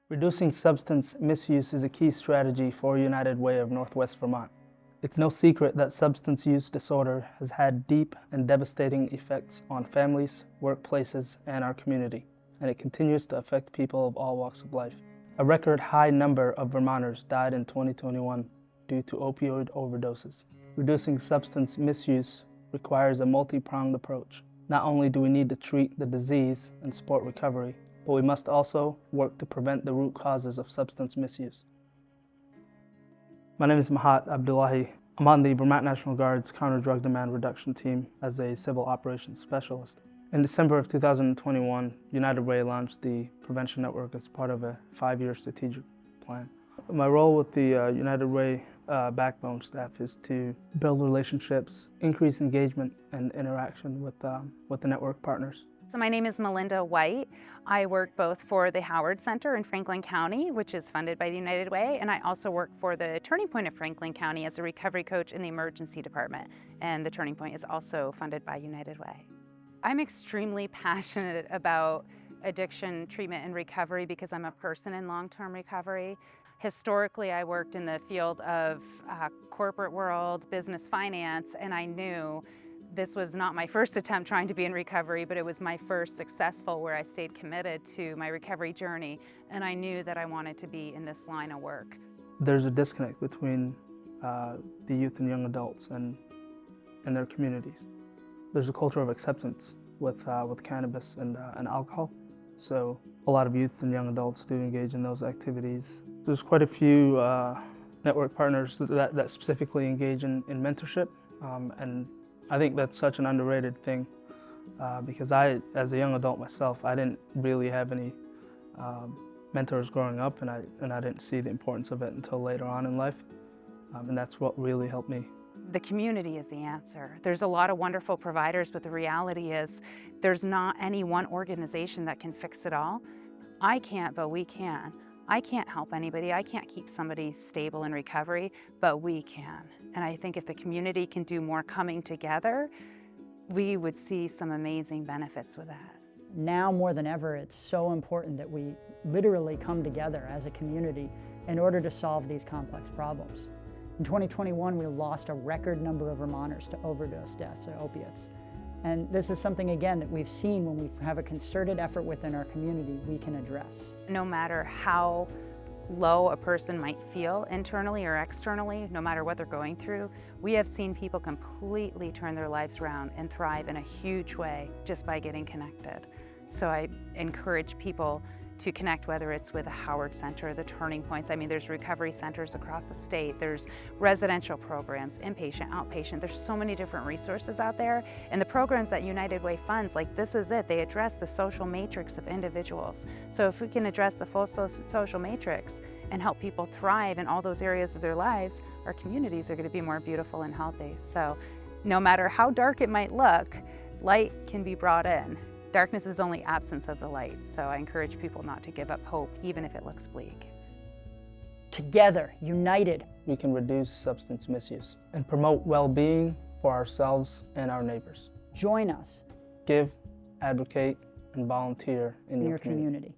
Reducing substance misuse is a key strategy for United Way of Northwest Vermont. It's no secret that substance use disorder has had deep and devastating effects on families, workplaces, and our community, and it continues to affect people of all walks of life. A record high number of Vermonters died in 2021 due to opioid overdoses. Reducing substance misuse requires a multi-pronged approach. Not only do we need to treat the disease and support recovery, but we must also work to prevent the root causes of substance misuse. My name is Mahat Abdullahi. I'm on the Vermont National Guard's Counter Drug Demand Reduction Team as a Civil Operations Specialist. In December of 2021, United Way launched the Prevention Network as part of a 5-year strategic plan. My role with the United Way backbone staff is to build relationships, increase engagement and interaction with the network partners. So my name is Melinda White. I work both for the Howard Center in Franklin County, which is funded by the United Way, and I also work for the Turning Point of Franklin County as a recovery coach in the emergency department, and the Turning Point is also funded by United Way. I'm extremely passionate about addiction treatment and recovery because I'm a person in long-term recovery. Historically, I worked in the field of corporate world, business finance, and I knew this was not my first attempt trying to be in recovery, but it was my first successful where I stayed committed to my recovery journey, and I knew that I wanted to be in this line of work. There's a disconnect between the youth and young adults and their communities. There's a culture of acceptance with cannabis and alcohol, so a lot of youth and young adults do engage in those activities. There's quite a few network partners that specifically engage in mentorship, and I think that's such an underrated thing because as a young adult myself, I didn't really have any mentors growing up, and I didn't see the importance of it until later on in life, and that's what really helped me. The community is the answer. There's a lot of wonderful providers, but the reality is there's not any one organization that can fix it all. I can't, but we can. I can't help anybody. I can't keep somebody stable in recovery, but we can. And I think if the community can do more coming together, we would see some amazing benefits with that. Now more than ever, it's so important that we literally come together as a community in order to solve these complex problems. In 2021, we lost a record number of Vermonters to overdose deaths to opiates. And this is something, again, that we've seen when we have a concerted effort within our community, we can address. No matter how low a person might feel internally or externally, no matter what they're going through, we have seen people completely turn their lives around and thrive in a huge way just by getting connected. So I encourage people to connect, whether it's with the Howard Center, the Turning Points. I mean, there's recovery centers across the state. There's residential programs, inpatient, outpatient. There's so many different resources out there. And the programs that United Way funds, like this is it, they address the social matrix of individuals. So if we can address the full social matrix and help people thrive in all those areas of their lives, our communities are going to be more beautiful and healthy. So no matter how dark it might look, light can be brought in. Darkness is only absence of the light, so I encourage people not to give up hope, even if it looks bleak. Together, united, we can reduce substance misuse and promote well-being for ourselves and our neighbors. Join us Give, advocate, and volunteer in your community.